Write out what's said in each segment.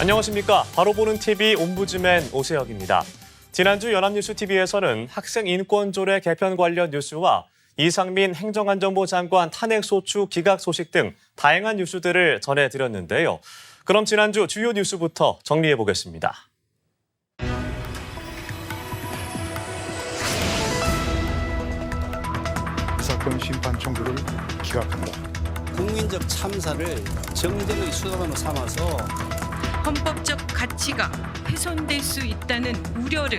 안녕하십니까. 바로 보는 TV 옴부즈맨 오세혁입니다. 지난주 연합뉴스TV에서는 학생 인권조례 개편 관련 뉴스와 이상민 행정안전부 장관 탄핵소추 기각 소식 등 다양한 뉴스들을 전해드렸는데요. 그럼 지난주 주요 뉴스부터 정리해보겠습니다. 이 사건 심판 청구를 기각한다. 국민적 참사를 정쟁의 수단으로 삼아서 헌법적 가치가 훼손될 수 있다는 우려를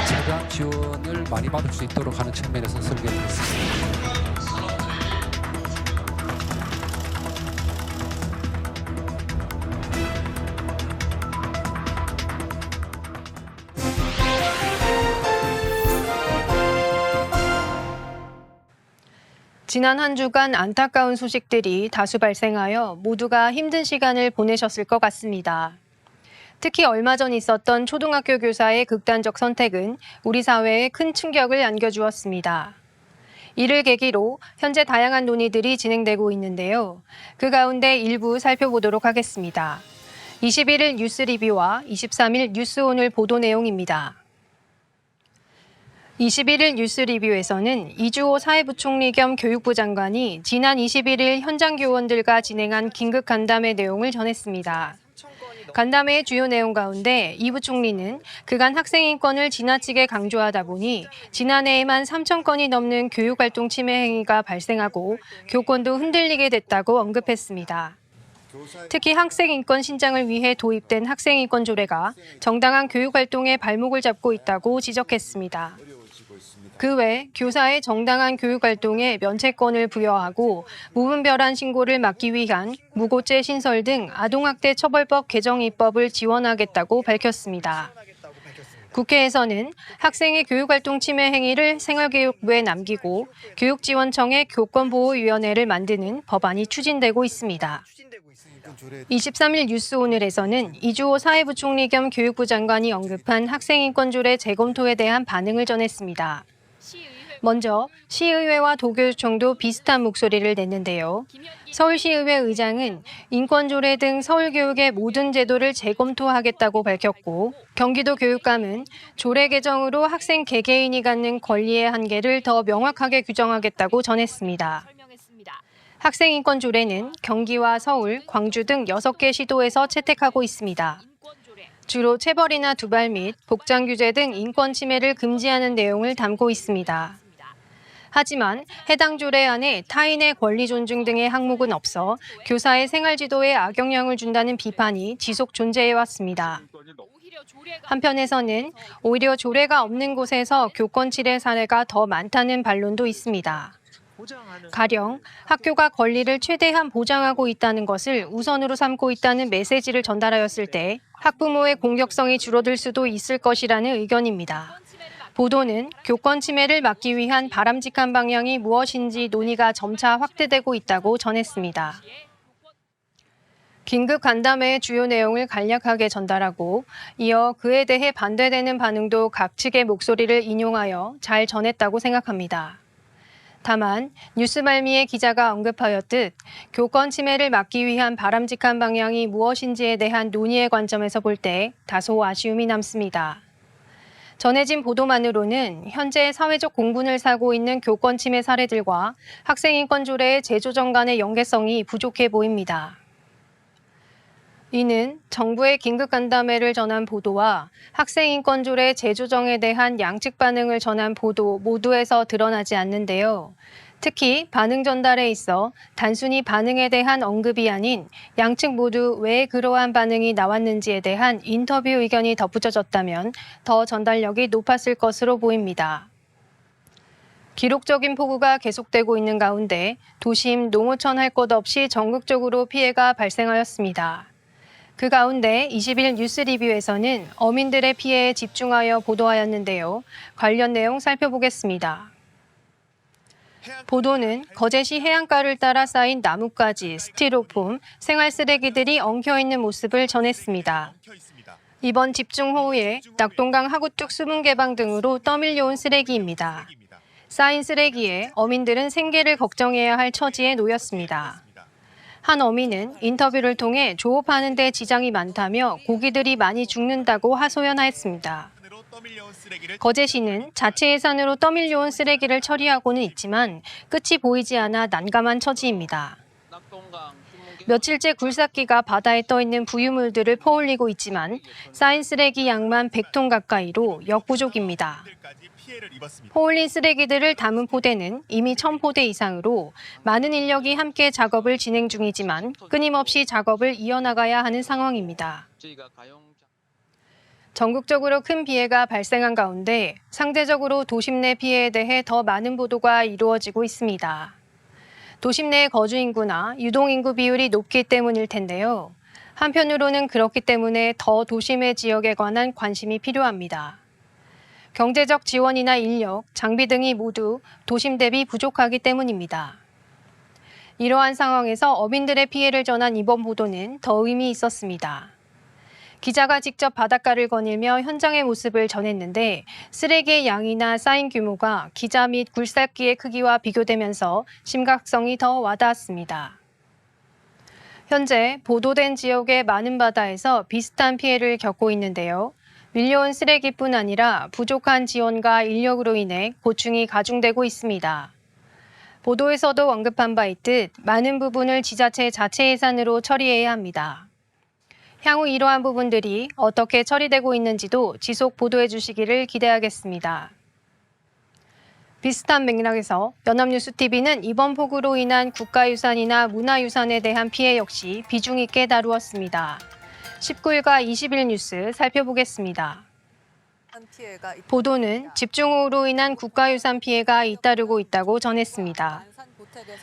재단 지원을 많이 받을 수 있도록 하는 측면에서 설계를 했습니다. 지난 한 주간 안타까운 소식들이 다수 발생하여 모두가 힘든 시간을 보내셨을 것 같습니다. 특히 얼마 전 있었던 초등학교 교사의 극단적 선택은 우리 사회에 큰 충격을 안겨주었습니다. 이를 계기로 현재 다양한 논의들이 진행되고 있는데요. 그 가운데 일부 살펴보도록 하겠습니다. 21일 뉴스 리뷰와 23일 뉴스 오늘 보도 내용입니다. 21일 뉴스 리뷰에서는 이주호 사회부총리 겸 교육부 장관이 지난 21일 현장 교원들과 진행한 긴급 간담회 내용을 전했습니다. 간담회의 주요 내용 가운데 이 부총리는 그간 학생 인권을 지나치게 강조하다 보니 지난해에만 3,000건이 넘는 교육활동 침해 행위가 발생하고 교권도 흔들리게 됐다고 언급했습니다. 특히 학생 인권 신장을 위해 도입된 학생 인권 조례가 정당한 교육활동에 발목을 잡고 있다고 지적했습니다. 그 외 교사의 정당한 교육활동에 면책권을 부여하고 무분별한 신고를 막기 위한 무고죄 신설 등 아동학대 처벌법 개정 입법을 지원하겠다고 밝혔습니다. 국회에서는 학생의 교육활동 침해 행위를 생활교육부에 남기고 교육지원청의 교권보호위원회를 만드는 법안이 추진되고 있습니다. 23일 뉴스 오늘에서는 이주호 사회부총리 겸 교육부 장관이 언급한 학생인권조례 재검토에 대한 반응을 전했습니다. 먼저 시의회와 도교육청도 비슷한 목소리를 냈는데요. 서울시의회 의장은 인권조례 등 서울교육의 모든 제도를 재검토하겠다고 밝혔고 경기도 교육감은 조례 개정으로 학생 개개인이 갖는 권리의 한계를 더 명확하게 규정하겠다고 전했습니다. 학생인권조례는 경기와 서울, 광주 등 6개 시도에서 채택하고 있습니다. 주로 체벌이나 두발 및 복장 규제 등 인권 침해를 금지하는 내용을 담고 있습니다. 하지만 해당 조례 안에 타인의 권리 존중 등의 항목은 없어 교사의 생활 지도에 악영향을 준다는 비판이 지속 존재해왔습니다. 한편에서는 오히려 조례가 없는 곳에서 교권 침해 사례가 더 많다는 반론도 있습니다. 가령 학교가 권리를 최대한 보장하고 있다는 것을 우선으로 삼고 있다는 메시지를 전달하였을 때 학부모의 공격성이 줄어들 수도 있을 것이라는 의견입니다. 보도는 교권 침해를 막기 위한 바람직한 방향이 무엇인지 논의가 점차 확대되고 있다고 전했습니다. 긴급 간담회의 주요 내용을 간략하게 전달하고 이어 그에 대해 반대되는 반응도 각 측의 목소리를 인용하여 잘 전했다고 생각합니다. 다만 뉴스 말미에 기자가 언급하였듯 교권 침해를 막기 위한 바람직한 방향이 무엇인지에 대한 논의의 관점에서 볼 때 다소 아쉬움이 남습니다. 전해진 보도만으로는 현재 사회적 공분을 사고 있는 교권 침해 사례들과 학생인권조례의 재조정 간의 연계성이 부족해 보입니다. 이는 정부의 긴급 간담회를 전한 보도와 학생인권조례 재조정에 대한 양측 반응을 전한 보도 모두에서 드러나지 않는데요. 특히 반응 전달에 있어 단순히 반응에 대한 언급이 아닌 양측 모두 왜 그러한 반응이 나왔는지에 대한 인터뷰 의견이 덧붙여졌다면 더 전달력이 높았을 것으로 보입니다. 기록적인 폭우가 계속되고 있는 가운데 도심, 농어촌 할 것 없이 전국적으로 피해가 발생하였습니다. 그 가운데 20일 뉴스 리뷰에서는 어민들의 피해에 집중하여 보도하였는데요. 관련 내용 살펴보겠습니다. 보도는 거제시 해안가를 따라 쌓인 나뭇가지, 스티로폼, 생활 쓰레기들이 엉켜있는 모습을 전했습니다. 이번 집중호우에 낙동강 하구뚝 수문 개방 등으로 떠밀려온 쓰레기입니다. 쌓인 쓰레기에 어민들은 생계를 걱정해야 할 처지에 놓였습니다. 한 어민은 인터뷰를 통해 조업하는 데 지장이 많다며 고기들이 많이 죽는다고 하소연하였습니다. 거제시는 자체 예산으로 떠밀려온 쓰레기를 처리하고는 있지만 끝이 보이지 않아 난감한 처지입니다. 며칠째 굴삭기가 바다에 떠있는 부유물들을 퍼올리고 있지만 쌓인 쓰레기 양만 100톤 가까이로 역부족입니다. 퍼올린 쓰레기들을 담은 포대는 이미 1000포대 이상으로 많은 인력이 함께 작업을 진행 중이지만 끊임없이 작업을 이어나가야 하는 상황입니다. 전국적으로 큰 피해가 발생한 가운데 상대적으로 도심 내 피해에 대해 더 많은 보도가 이루어지고 있습니다. 도심 내 거주 인구나 유동 인구 비율이 높기 때문일 텐데요. 한편으로는 그렇기 때문에 더 도심의 지역에 관한 관심이 필요합니다. 경제적 지원이나 인력, 장비 등이 모두 도심 대비 부족하기 때문입니다. 이러한 상황에서 어민들의 피해를 전한 이번 보도는 더 의미 있었습니다. 기자가 직접 바닷가를 거닐며 현장의 모습을 전했는데 쓰레기의 양이나 쌓인 규모가 기자 및 굴삭기의 크기와 비교되면서 심각성이 더 와닿았습니다. 현재 보도된 지역의 많은 바다에서 비슷한 피해를 겪고 있는데요. 밀려온 쓰레기뿐 아니라 부족한 지원과 인력으로 인해 고충이 가중되고 있습니다. 보도에서도 언급한 바 있듯 많은 부분을 지자체 자체 예산으로 처리해야 합니다. 향후 이러한 부분들이 어떻게 처리되고 있는지도 지속 보도해 주시기를 기대하겠습니다. 비슷한 맥락에서 연합뉴스TV는 이번 폭우로 인한 국가유산이나 문화유산에 대한 피해 역시 비중 있게 다루었습니다. 19일과 20일 뉴스 살펴보겠습니다. 보도는 집중호우로 인한 국가유산 피해가 잇따르고 있다고 전했습니다.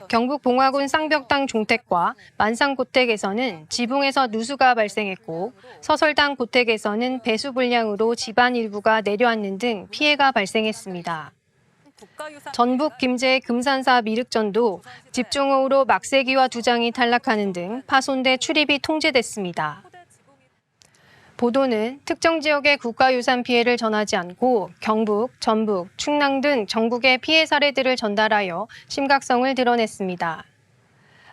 경북 봉화군 쌍벽당 종택과 만상 고택에서는 지붕에서 누수가 발생했고 서설당 고택에서는 배수 불량으로 집안 일부가 내려앉는 등 피해가 발생했습니다. 전북 김제 금산사 미륵전도 집중호우로 막세기와 두장이 탈락하는 등 파손돼 출입이 통제됐습니다. 보도는 특정 지역의 국가유산 피해를 전하지 않고 경북, 전북, 충남 등 전국의 피해 사례들을 전달하여 심각성을 드러냈습니다.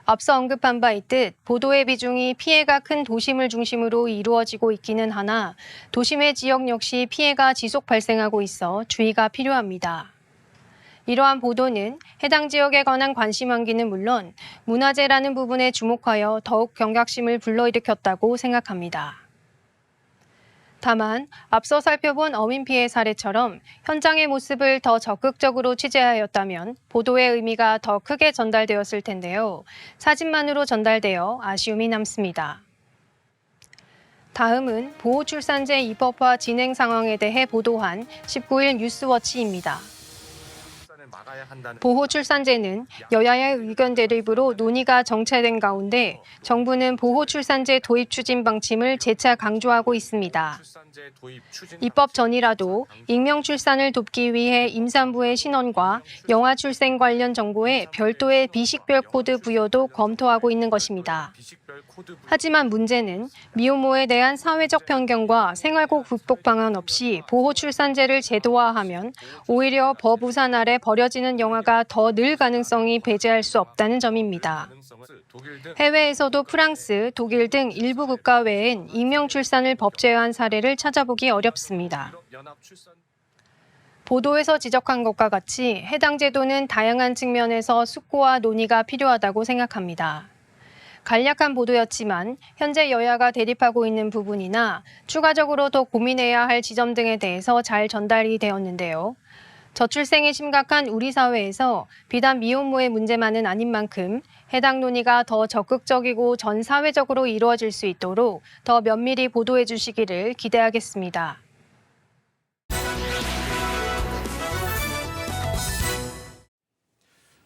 앞서 언급한 바 있듯 보도의 비중이 피해가 큰 도심을 중심으로 이루어지고 있기는 하나 도심의 지역 역시 피해가 지속 발생하고 있어 주의가 필요합니다. 이러한 보도는 해당 지역에 관한 관심 환기는 물론 문화재라는 부분에 주목하여 더욱 경각심을 불러일으켰다고 생각합니다. 다만 앞서 살펴본 어민 피해 사례처럼 현장의 모습을 더 적극적으로 취재하였다면 보도의 의미가 더 크게 전달되었을 텐데요. 사진만으로 전달되어 아쉬움이 남습니다. 다음은 보호출산제 입법화 진행 상황에 대해 보도한 19일 뉴스워치입니다. 보호출산제는 여야의 의견 대립으로 논의가 정체된 가운데 정부는 보호출산제 도입 추진 방침을 재차 강조하고 있습니다. 입법 전이라도 익명 출산을 돕기 위해 임산부의 신원과 영아 출생 관련 정보에 별도의 비식별 코드 부여도 검토하고 있는 것입니다. 하지만 문제는 미혼모에 대한 사회적 편견과 생활고 극복 방안 없이 보호출산제를 제도화하면 오히려 법 우산 아래 버려지는 영아가 더 늘 가능성이 배제할 수 없다는 점입니다. 해외에서도 프랑스, 독일 등 일부 국가 외엔 익명 출산을 법제화한 사례를 찾아보기 어렵습니다. 보도에서 지적한 것과 같이 해당 제도는 다양한 측면에서 숙고와 논의가 필요하다고 생각합니다. 간략한 보도였지만 현재 여야가 대립하고 있는 부분이나 추가적으로 더 고민해야 할 지점 등에 대해서 잘 전달이 되었는데요. 저출생이 심각한 우리 사회에서 비단 미혼모의 문제만은 아닌 만큼 해당 논의가 더 적극적이고 전 사회적으로 이루어질 수 있도록 더 면밀히 보도해 주시기를 기대하겠습니다.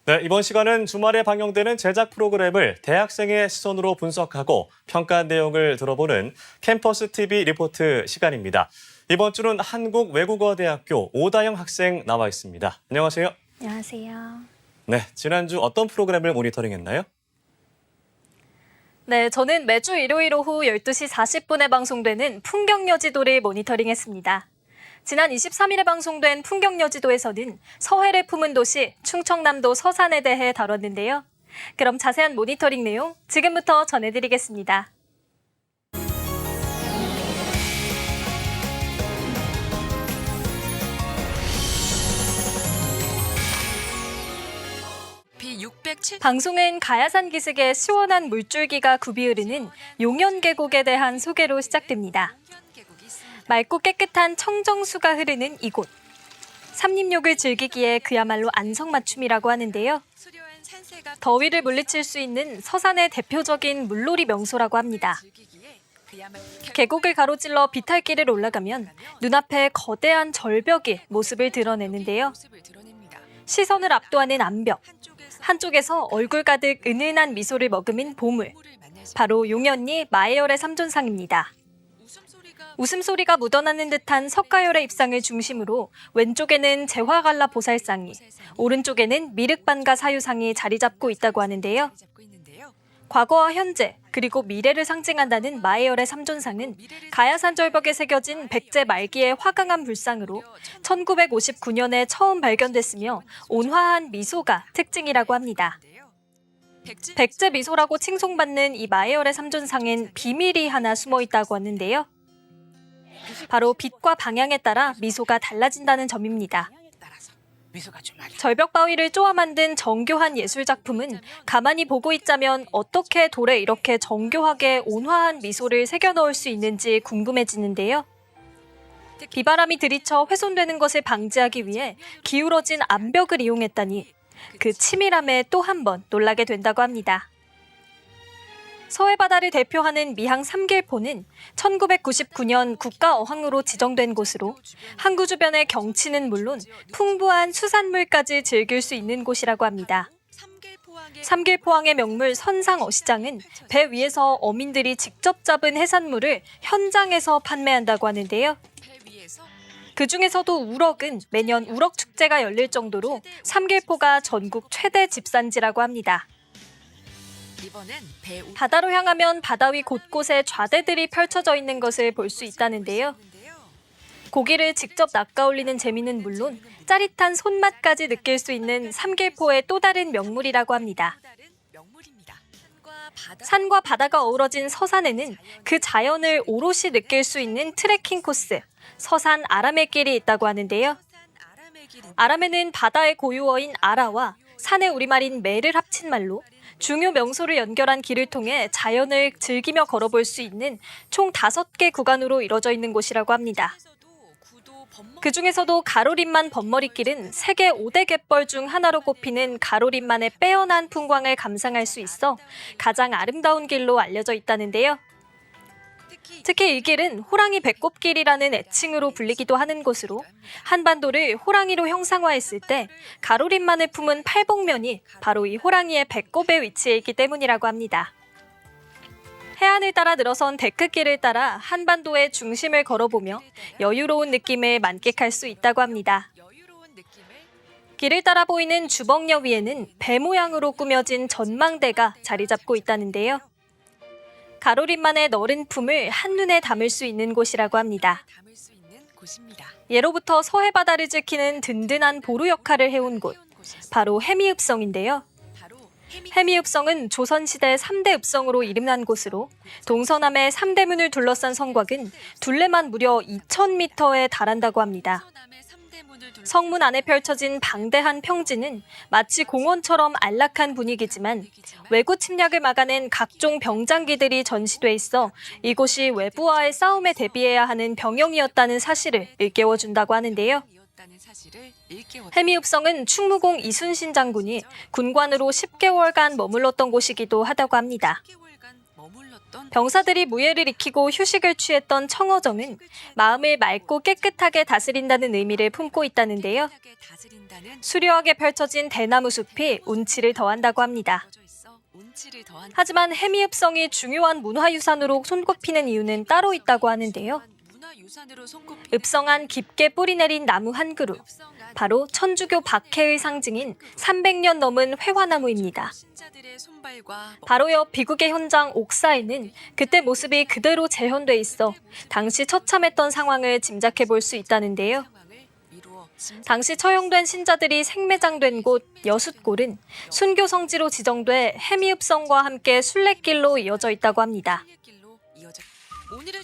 네, 이번 시간은 주말에 방영되는 제작 프로그램을 대학생의 시선으로 분석하고 평가한 내용을 들어보는 캠퍼스 TV 리포트 시간입니다. 이번 주는 한국외국어대학교 오다영 학생 나와 있습니다. 안녕하세요. 안녕하세요. 네, 지난주 어떤 프로그램을 모니터링했나요? 네, 저는 매주 일요일 오후 12시 40분에 방송되는 풍경여지도를 모니터링했습니다. 지난 23일에 방송된 풍경여지도에서는 서해를 품은 도시 충청남도 서산에 대해 다뤘는데요. 그럼 자세한 모니터링 내용 지금부터 전해드리겠습니다. 방송은 가야산 기슭에 시원한 물줄기가 굽이 흐르는 용연계곡에 대한 소개로 시작됩니다. 맑고 깨끗한 청정수가 흐르는 이곳. 삼림욕을 즐기기에 그야말로 안성맞춤이라고 하는데요. 더위를 물리칠 수 있는 서산의 대표적인 물놀이 명소라고 합니다. 계곡을 가로질러 비탈길을 올라가면 눈앞에 거대한 절벽이 모습을 드러내는데요. 시선을 압도하는 암벽. 한쪽에서 얼굴 가득 은은한 미소를 머금은 보물. 바로 용연리 마애열의 삼존상입니다. 웃음소리가 묻어나는 듯한 석가열의 입상을 중심으로 왼쪽에는 재화갈라 보살상이, 오른쪽에는 미륵반가 사유상이 자리 잡고 있다고 하는데요. 과거와 현재, 그리고 미래를 상징한다는 마애열의 삼존상은 가야산 절벽에 새겨진 백제 말기의 화강암 불상으로 1959년에 처음 발견됐으며 온화한 미소가 특징이라고 합니다. 백제 미소라고 칭송받는 이 마애열의 삼존상엔 비밀이 하나 숨어 있다고 하는데요. 바로 빛과 방향에 따라 미소가 달라진다는 점입니다. 절벽 바위를 쪼아 만든 정교한 예술 작품은 가만히 보고 있자면 어떻게 돌에 이렇게 정교하게 온화한 미소를 새겨 넣을 수 있는지 궁금해지는데요. 비바람이 들이쳐 훼손되는 것을 방지하기 위해 기울어진 암벽을 이용했다니 그 치밀함에 또 한 번 놀라게 된다고 합니다. 서해바다를 대표하는 미항 삼길포는 1999년 국가어항으로 지정된 곳으로 항구 주변의 경치는 물론 풍부한 수산물까지 즐길 수 있는 곳이라고 합니다. 삼길포항의 명물 선상어시장은 배 위에서 어민들이 직접 잡은 해산물을 현장에서 판매한다고 하는데요. 그중에서도 우럭은 매년 우럭축제가 열릴 정도로 삼길포가 전국 최대 집산지라고 합니다. 바다로 향하면 바다 위 곳곳에 좌대들이 펼쳐져 있는 것을 볼 수 있다는데요. 고기를 직접 낚아올리는 재미는 물론 짜릿한 손맛까지 느낄 수 있는 삼길포의 또 다른 명물이라고 합니다. 산과 바다가 어우러진 서산에는 그 자연을 오롯이 느낄 수 있는 트레킹 코스, 서산 아라매길이 있다고 하는데요. 아라매는 바다의 고유어인 아라와 산의 우리말인 매를 합친 말로 중요 명소를 연결한 길을 통해 자연을 즐기며 걸어볼 수 있는 총 5개 구간으로 이뤄져 있는 곳이라고 합니다. 그중에서도 가로림만 범머리길은 세계 5대 갯벌 중 하나로 꼽히는 가로림만의 빼어난 풍광을 감상할 수 있어 가장 아름다운 길로 알려져 있다는데요. 특히 이 길은 호랑이 배꼽길이라는 애칭으로 불리기도 하는 곳으로 한반도를 호랑이로 형상화했을 때 가로림만을 품은 팔복면이 바로 이 호랑이의 배꼽에 위치해 있기 때문이라고 합니다. 해안을 따라 늘어선 데크길을 따라 한반도의 중심을 걸어보며 여유로운 느낌을 만끽할 수 있다고 합니다. 길을 따라 보이는 주벅역 위에는 배 모양으로 꾸며진 전망대가 자리 잡고 있다는데요. 가로림만의 너른 품을 한눈에 담을 수 있는 곳이라고 합니다. 예로부터 서해바다를 지키는 든든한 보루 역할을 해온 곳, 바로 해미읍성인데요. 해미읍성은 조선시대 3대 읍성으로 이름난 곳으로 동서남의 3대문을 둘러싼 성곽은 둘레만 무려 2,000m에 달한다고 합니다. 성문 안에 펼쳐진 방대한 평지는 마치 공원처럼 안락한 분위기지만 외구 침략을 막아낸 각종 병장기들이 전시돼 있어 이곳이 외부와의 싸움에 대비해야 하는 병영이었다는 사실을 일깨워준다고 하는데요. 해미읍성은 충무공 이순신 장군이 군관으로 10개월간 머물렀던 곳이기도 하다고 합니다. 병사들이 무예를 익히고 휴식을 취했던 청어정은 마음을 맑고 깨끗하게 다스린다는 의미를 품고 있다는데요. 수려하게 펼쳐진 대나무 숲이 운치를 더한다고 합니다. 하지만 해미읍성이 중요한 문화유산으로 손꼽히는 이유는 따로 있다고 하는데요. 읍성 안 깊게 뿌리 내린 나무 한 그루, 바로 천주교 박해의 상징인 300년 넘은 회화나무입니다. 바로 옆 비극의 현장 옥사에는 그때 모습이 그대로 재현돼 있어 당시 처참했던 상황을 짐작해 볼 수 있다는데요. 당시 처형된 신자들이 생매장된 곳 여숫골은 순교 성지로 지정돼 해미읍성과 함께 순례길로 이어져 있다고 합니다.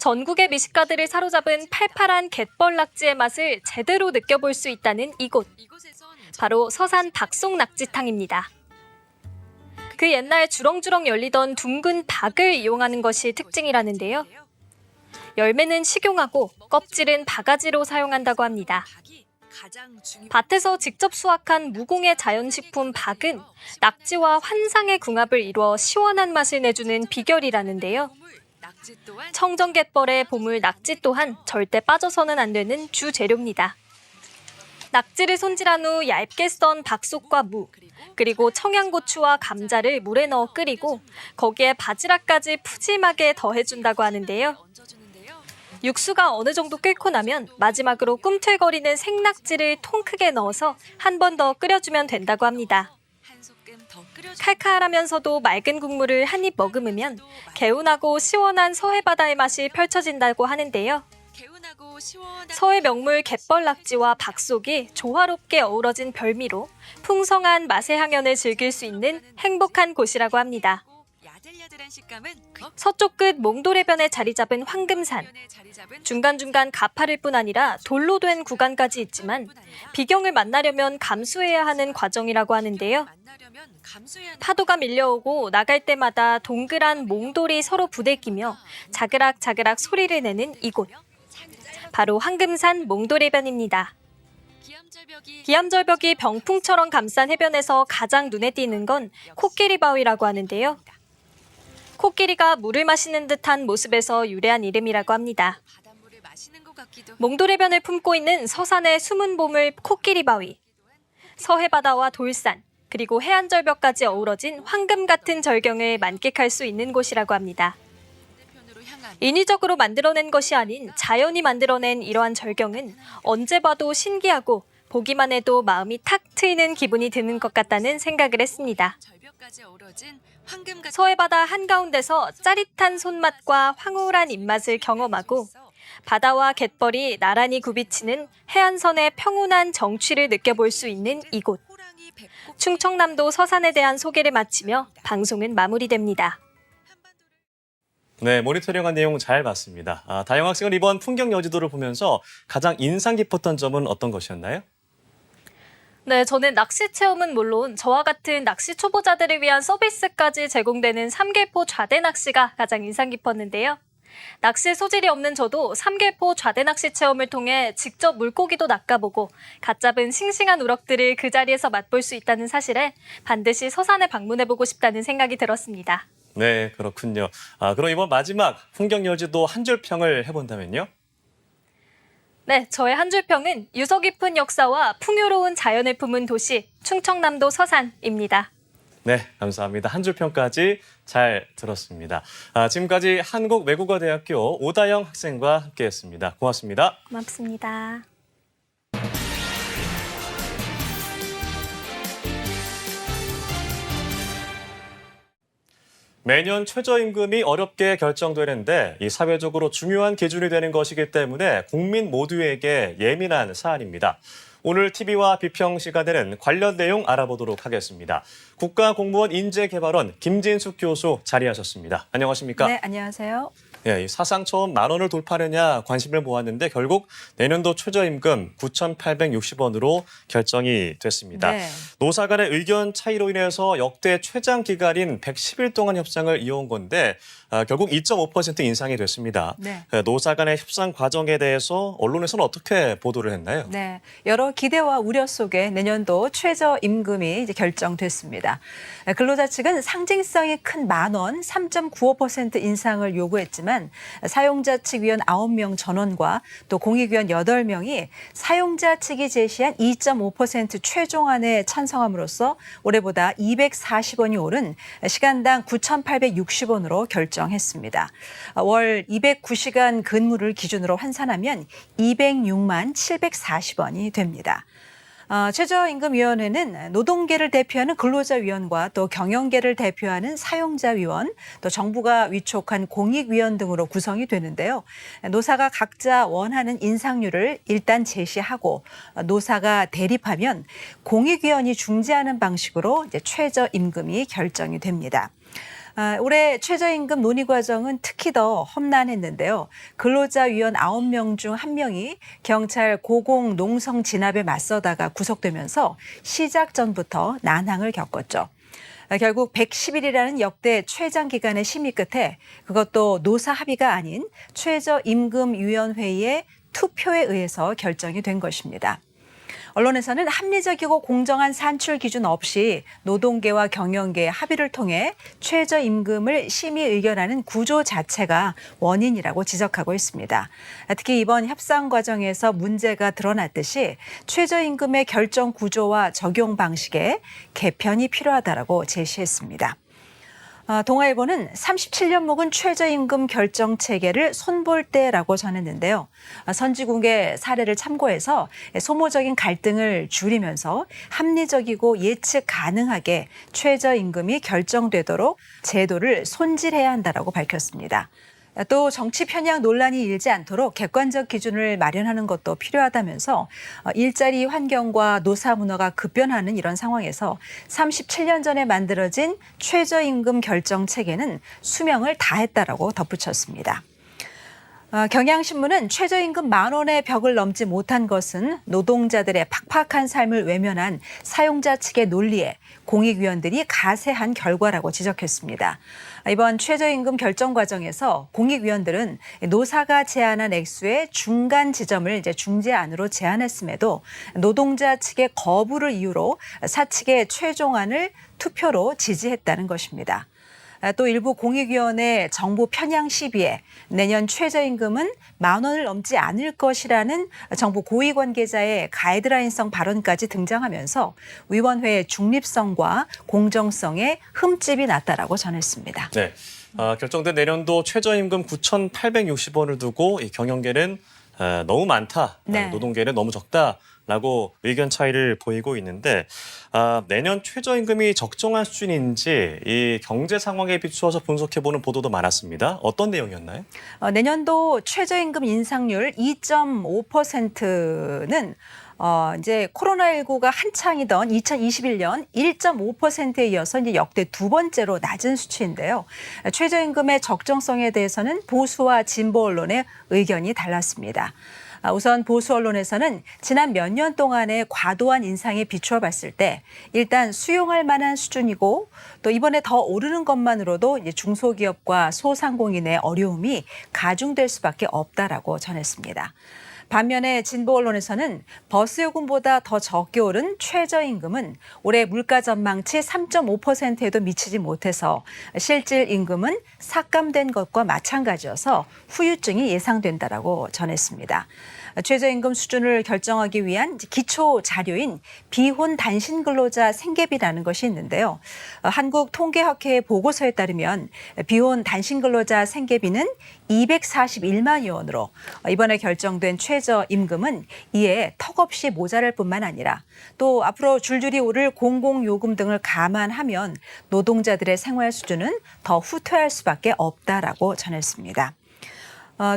전국의 미식가들을 사로잡은 팔팔한 갯벌 낙지의 맛을 제대로 느껴볼 수 있다는 이곳. 바로 서산 박송 낙지탕입니다. 그 옛날 주렁주렁 열리던 둥근 박을 이용하는 것이 특징이라는데요. 열매는 식용하고 껍질은 바가지로 사용한다고 합니다. 밭에서 직접 수확한 무공의 자연식품 박은 낙지와 환상의 궁합을 이루어 시원한 맛을 내주는 비결이라는데요. 청정갯벌의 보물 낙지 또한 절대 빠져서는 안 되는 주 재료입니다. 낙지를 손질한 후 얇게 썬 박속과 무, 그리고 청양고추와 감자를 물에 넣어 끓이고 거기에 바지락까지 푸짐하게 더해준다고 하는데요. 육수가 어느 정도 끓고 나면 마지막으로 꿈틀거리는 생낙지를 통 크게 넣어서 한 번 더 끓여주면 된다고 합니다. 칼칼하면서도 맑은 국물을 한 입 머금으면 개운하고 시원한 서해바다의 맛이 펼쳐진다고 하는데요. 서해 명물 갯벌 낙지와 박속이 조화롭게 어우러진 별미로 풍성한 맛의 향연을 즐길 수 있는 행복한 곳이라고 합니다. 서쪽 끝 몽돌해변에 자리 잡은 황금산. 중간중간 가파를 뿐 아니라 돌로 된 구간까지 있지만 비경을 만나려면 감수해야 하는 과정이라고 하는데요. 파도가 밀려오고 나갈 때마다 동그란 몽돌이 서로 부대끼며 자그락자그락 소리를 내는 이곳. 바로 황금산 몽돌해변입니다. 기암절벽이 병풍처럼 감싼 해변에서 가장 눈에 띄는 건 코끼리 바위라고 하는데요. 코끼리가 물을 마시는 듯한 모습에서 유래한 이름이라고 합니다. 몽돌해변을 품고 있는 서산의 숨은 보물 코끼리 바위. 서해바다와 돌산, 그리고 해안절벽까지 어우러진 황금 같은 절경을 만끽할 수 있는 곳이라고 합니다. 인위적으로 만들어낸 것이 아닌 자연이 만들어낸 이러한 절경은 언제 봐도 신기하고 보기만 해도 마음이 탁 트이는 기분이 드는 것 같다는 생각을 했습니다. 서해바다 한가운데서 짜릿한 손맛과 황홀한 입맛을 경험하고 바다와 갯벌이 나란히 굽이치는 해안선의 평온한 정취를 느껴볼 수 있는 이곳. 충청남도 서산에 대한 소개를 마치며 방송은 마무리됩니다. 네, 모니터링한 내용 잘 봤습니다. 다영 학생은 이번 풍경 여지도를 보면서 가장 인상 깊었던 점은 어떤 것이었나요? 네, 저는 낚시 체험은 물론 저와 같은 낚시 초보자들을 위한 서비스까지 제공되는 삼길포 좌대 낚시가 가장 인상 깊었는데요. 낚시 소질이 없는 저도 삼길포 좌대 낚시 체험을 통해 직접 물고기도 낚아보고 갓 잡은 싱싱한 우럭들을 그 자리에서 맛볼 수 있다는 사실에 반드시 서산에 방문해보고 싶다는 생각이 들었습니다. 네, 그렇군요. 그럼 이번 마지막 풍경 여지도 한 줄 평을 해본다면요? 네, 저의 한 줄 평은 유서 깊은 역사와 풍요로운 자연을 품은 도시 충청남도 서산입니다. 네, 감사합니다. 한 줄 평까지 잘 들었습니다. 지금까지 한국외국어대학교 오다영 학생과 함께했습니다. 고맙습니다. 고맙습니다. 매년 최저임금이 어렵게 결정되는데 이 사회적으로 중요한 기준이 되는 것이기 때문에 국민 모두에게 예민한 사안입니다. 오늘 TV와 비평 시간에는 관련 내용 알아보도록 하겠습니다. 국가공무원 인재개발원 김진숙 교수 자리하셨습니다. 안녕하십니까? 네, 안녕하세요. 네, 사상 처음 10,000원을 돌파하느냐 관심을 모았는데 결국 내년도 최저임금 9,860원으로 결정이 됐습니다. 네. 노사 간의 의견 차이로 인해서 역대 최장 기간인 110일 동안 협상을 이어온 건데 결국 2.5% 인상이 됐습니다. 네. 노사 간의 협상 과정에 대해서 언론에서는 어떻게 보도를 했나요? 네, 여러 기대와 우려 속에 내년도 최저임금이 이제 결정됐습니다. 근로자 측은 상징성이 큰 10,000원 3.95% 인상을 요구했지만 사용자 측 위원 9명 전원과 또 공익위원 8명이 사용자 측이 제시한 2.5% 최종안에 찬성함으로써 올해보다 240원이 오른 시간당 9,860원으로 결정했습니다. 월 209시간 근무를 기준으로 환산하면 206만 740원이 됩니다. 최저임금위원회는 노동계를 대표하는 근로자위원과 또 경영계를 대표하는 사용자위원, 또 정부가 위촉한 공익위원 등으로 구성이 되는데요. 노사가 각자 원하는 인상률을 일단 제시하고 노사가 대립하면 공익위원이 중재하는 방식으로 이제 최저임금이 결정이 됩니다. 올해 최저임금 논의 과정은 특히 더 험난했는데요. 근로자위원 9명 중 1명이 경찰 고공농성 진압에 맞서다가 구속되면서 시작 전부터 난항을 겪었죠. 결국 110일이라는 역대 최장기간의 심의 끝에 그것도 노사 합의가 아닌 최저임금위원회의 투표에 의해서 결정이 된 것입니다. 언론에서는 합리적이고 공정한 산출 기준 없이 노동계와 경영계의 합의를 통해 최저임금을 심의 의결하는 구조 자체가 원인이라고 지적하고 있습니다. 특히 이번 협상 과정에서 문제가 드러났듯이 최저임금의 결정 구조와 적용 방식에 개편이 필요하다고 제시했습니다. 동아일보는 37년 묵은 최저임금 결정 체계를 손볼 때라고 전했는데요. 선진국의 사례를 참고해서 소모적인 갈등을 줄이면서 합리적이고 예측 가능하게 최저임금이 결정되도록 제도를 손질해야 한다고 밝혔습니다. 또 정치 편향 논란이 일지 않도록 객관적 기준을 마련하는 것도 필요하다면서 일자리 환경과 노사 문화가 급변하는 이런 상황에서 37년 전에 만들어진 최저임금 결정 체계는 수명을 다했다라고 덧붙였습니다. 경향신문은 최저임금 10,000원의 벽을 넘지 못한 것은 노동자들의 팍팍한 삶을 외면한 사용자 측의 논리에 공익위원들이 가세한 결과라고 지적했습니다. 이번 최저임금 결정 과정에서 공익위원들은 노사가 제안한 액수의 중간 지점을 이제 중재안으로 제안했음에도 노동자 측의 거부를 이유로 사측의 최종안을 투표로 지지했다는 것입니다. 또 일부 공익위원회 정부 편향 시비에 내년 최저임금은 10,000원을 넘지 않을 것이라는 정부 고위 관계자의 가이드라인성 발언까지 등장하면서 위원회의 중립성과 공정성에 흠집이 났다라고 전했습니다. 네, 결정된 내년도 최저임금 9,860원을 두고 이 경영계는 너무 많다, 네. 노동계는 너무 적다라고 의견 차이를 보이고 있는데 내년 최저임금이 적정한 수준인지 이 경제 상황에 비추어서 분석해보는 보도도 많았습니다. 어떤 내용이었나요? 내년도 최저임금 인상률 2.5%는 이제 코로나19가 한창이던 2021년 1.5%에 이어서 이제 역대 두 번째로 낮은 수치인데요. 최저임금의 적정성에 대해서는 보수와 진보 언론의 의견이 달랐습니다. 우선 보수 언론에서는 지난 몇 년 동안의 과도한 인상에 비추어 봤을 때 일단 수용할 만한 수준이고 또 이번에 더 오르는 것만으로도 이제 중소기업과 소상공인의 어려움이 가중될 수밖에 없다라고 전했습니다. 반면에 진보 언론에서는 버스 요금보다 더 적게 오른 최저임금은 올해 물가 전망치 3.5%에도 미치지 못해서 실질 임금은 삭감된 것과 마찬가지여서 후유증이 예상된다라고 전했습니다. 최저임금 수준을 결정하기 위한 기초 자료인 비혼 단신 근로자 생계비라는 것이 있는데요. 한국통계학회의 보고서에 따르면 비혼 단신 근로자 생계비는 241만여 원으로 이번에 결정된 최저임금은 이에 턱없이 모자랄 뿐만 아니라 또 앞으로 줄줄이 오를 공공요금 등을 감안하면 노동자들의 생활 수준은 더 후퇴할 수밖에 없다라고 전했습니다.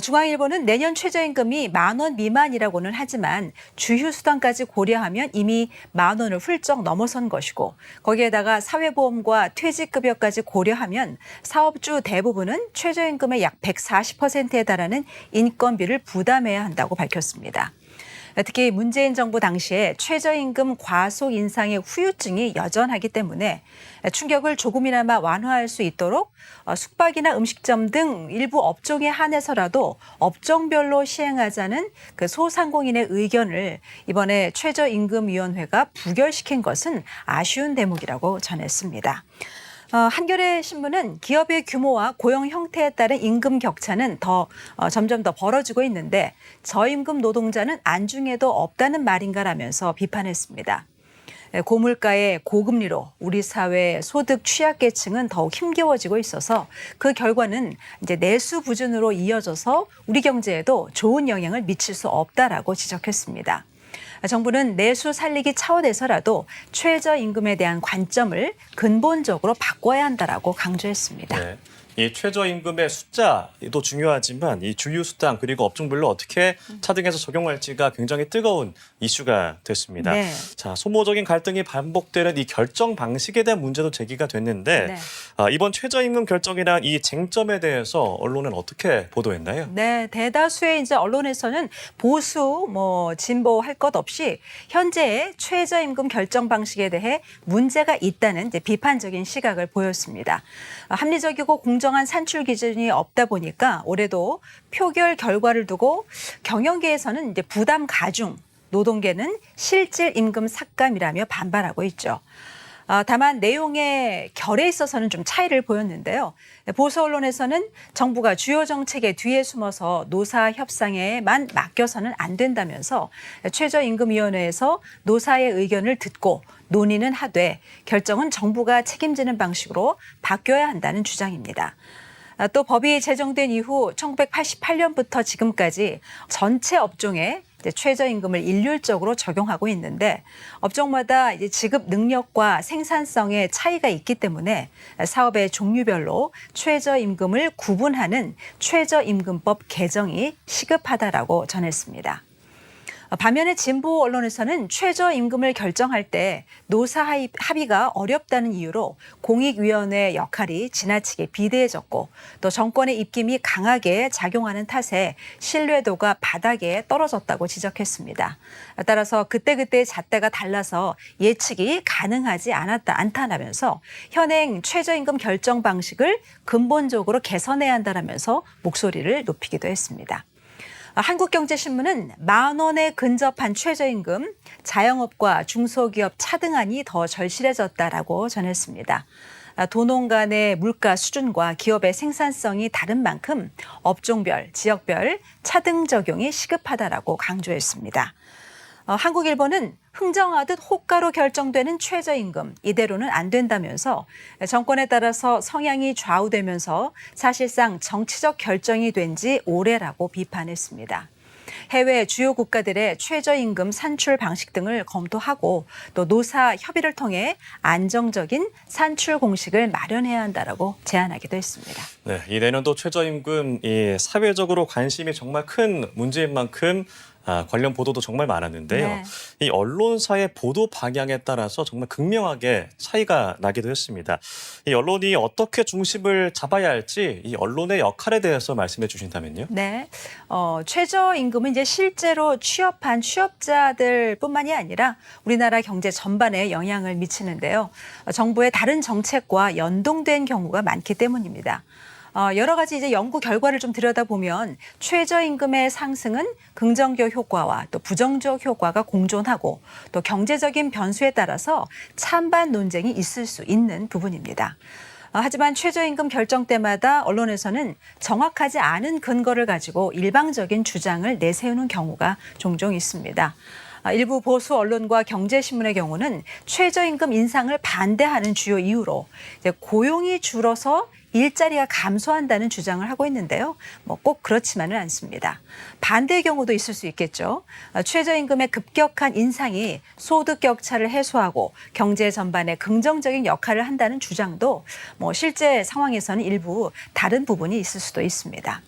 중앙일보는 내년 최저임금이 10,000원 미만이라고는 하지만 주휴수당까지 고려하면 이미 10,000원을 훌쩍 넘어선 것이고 거기에다가 사회보험과 퇴직급여까지 고려하면 사업주 대부분은 최저임금의 약 140%에 달하는 인건비를 부담해야 한다고 밝혔습니다. 특히 문재인 정부 당시에 최저임금 과속 인상의 후유증이 여전하기 때문에 충격을 조금이나마 완화할 수 있도록 숙박이나 음식점 등 일부 업종에 한해서라도 업종별로 시행하자는 그 소상공인의 의견을 이번에 최저임금위원회가 부결시킨 것은 아쉬운 대목이라고 전했습니다. 한겨레 신문은 기업의 규모와 고용 형태에 따른 임금 격차는 점점 더 벌어지고 있는데 저임금 노동자는 안중에도 없다는 말인가라면서 비판했습니다. 고물가의 고금리로 우리 사회 소득 취약계층은 더욱 힘겨워지고 있어서 그 결과는 이제 내수 부진으로 이어져서 우리 경제에도 좋은 영향을 미칠 수 없다라고 지적했습니다. 정부는 내수 살리기 차원에서라도 최저임금에 대한 관점을 근본적으로 바꿔야 한다라고 강조했습니다. 네. 이 최저임금의 숫자도 중요하지만 이 주유 수당 그리고 업종별로 어떻게 차등해서 적용할지가 굉장히 뜨거운 이슈가 됐습니다. 네. 자, 소모적인 갈등이 반복되는 이 결정 방식에 대한 문제도 제기가 됐는데 네. 이번 최저임금 결정이란 이 쟁점에 대해서 언론은 어떻게 보도했나요? 네, 대다수의 이제 언론에서는 보수, 진보 할 것 없이 현재의 최저임금 결정 방식에 대해 문제가 있다는 이제 비판적인 시각을 보였습니다. 합리적이고 공정한 산출 기준이 없다 보니까 올해도 표결 결과를 두고 경영계에서는 이제 부담 가중, 노동계는 실질 임금 삭감이라며 반발하고 있죠. 다만 내용의 결에 있어서는 좀 차이를 보였는데요. 보수 언론에서는 정부가 주요 정책의 뒤에 숨어서 노사 협상에만 맡겨서는 안 된다면서 최저임금위원회에서 노사의 의견을 듣고 논의는 하되 결정은 정부가 책임지는 방식으로 바뀌어야 한다는 주장입니다. 또 법이 제정된 이후 1988년부터 지금까지 전체 업종에 최저임금을 일률적으로 적용하고 있는데 업종마다 이제 지급 능력과 생산성의 차이가 있기 때문에 사업의 종류별로 최저임금을 구분하는 최저임금법 개정이 시급하다라고 전했습니다. 반면에 진보 언론에서는 최저임금을 결정할 때 노사 합의가 어렵다는 이유로 공익위원회 역할이 지나치게 비대해졌고 또 정권의 입김이 강하게 작용하는 탓에 신뢰도가 바닥에 떨어졌다고 지적했습니다. 따라서 그때그때 잣대가 달라서 예측이 가능하지 않다라면서 현행 최저임금 결정 방식을 근본적으로 개선해야 한다라면서 목소리를 높이기도 했습니다. 한국경제신문은 10,000원에 근접한 최저임금, 자영업과 중소기업 차등안이 더 절실해졌다라고 전했습니다. 도농 간의 물가 수준과 기업의 생산성이 다른 만큼 업종별, 지역별 차등 적용이 시급하다라고 강조했습니다. 한국일보는 흥정하듯 호가로 결정되는 최저임금 이대로는 안 된다면서 정권에 따라서 성향이 좌우되면서 사실상 정치적 결정이 된 지 오래라고 비판했습니다. 해외 주요 국가들의 최저임금 산출 방식 등을 검토하고 또 노사 협의를 통해 안정적인 산출 공식을 마련해야 한다라고 제안하기도 했습니다. 네, 이 내년도 최저임금 사회적으로 관심이 정말 큰 문제인 만큼 관련 보도도 정말 많았는데요. 네. 이 언론사의 보도 방향에 따라서 정말 극명하게 차이가 나기도 했습니다. 이 언론이 어떻게 중심을 잡아야 할지 이 언론의 역할에 대해서 말씀해 주신다면요. 네, 최저임금은 이제 실제로 취업한 취업자들뿐만이 아니라 우리나라 경제 전반에 영향을 미치는데요. 정부의 다른 정책과 연동된 경우가 많기 때문입니다. 여러 가지 이제 연구 결과를 좀 들여다보면 최저임금의 상승은 긍정적 효과와 또 부정적 효과가 공존하고 또 경제적인 변수에 따라서 찬반 논쟁이 있을 수 있는 부분입니다. 하지만 최저임금 결정 때마다 언론에서는 정확하지 않은 근거를 가지고 일방적인 주장을 내세우는 경우가 종종 있습니다. 일부 보수 언론과 경제신문의 경우는 최저임금 인상을 반대하는 주요 이유로 이제 고용이 줄어서 일자리가 감소한다는 주장을 하고 있는데요. 꼭 그렇지만은 않습니다. 반대의 경우도 있을 수 있겠죠. 최저임금의 급격한 인상이 소득 격차를 해소하고 경제 전반에 긍정적인 역할을 한다는 주장도 실제 상황에서는 일부 다른 부분이 있을 수도 있습니다.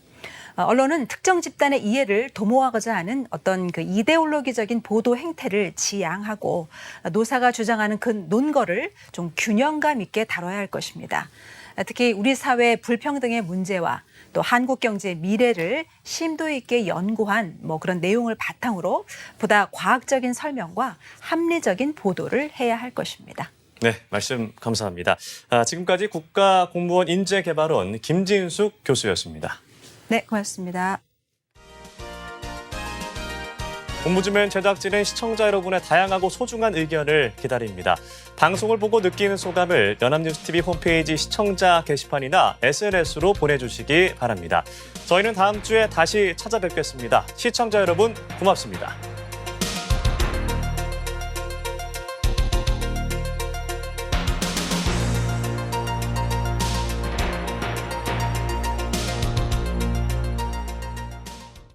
언론은 특정 집단의 이해를 도모하고자 하는 어떤 그 이데올로기적인 보도 행태를 지양하고 노사가 주장하는 그 논거를 좀 균형감 있게 다뤄야 할 것입니다. 특히 우리 사회 불평등의 문제와 또 한국 경제의 미래를 심도 있게 연구한 그런 내용을 바탕으로 보다 과학적인 설명과 합리적인 보도를 해야 할 것입니다. 네, 말씀 감사합니다. 지금까지 국가공무원 인재개발원 김진숙 교수였습니다. 네, 고맙습니다. 옴부즈맨 제작진은 시청자 여러분의 다양하고 소중한 의견을 기다립니다. 방송을 보고 느끼는 소감을 연합뉴스TV 홈페이지 시청자 게시판이나 SNS로 보내주시기 바랍니다. 저희는 다음 주에 다시 찾아뵙겠습니다. 시청자 여러분 고맙습니다.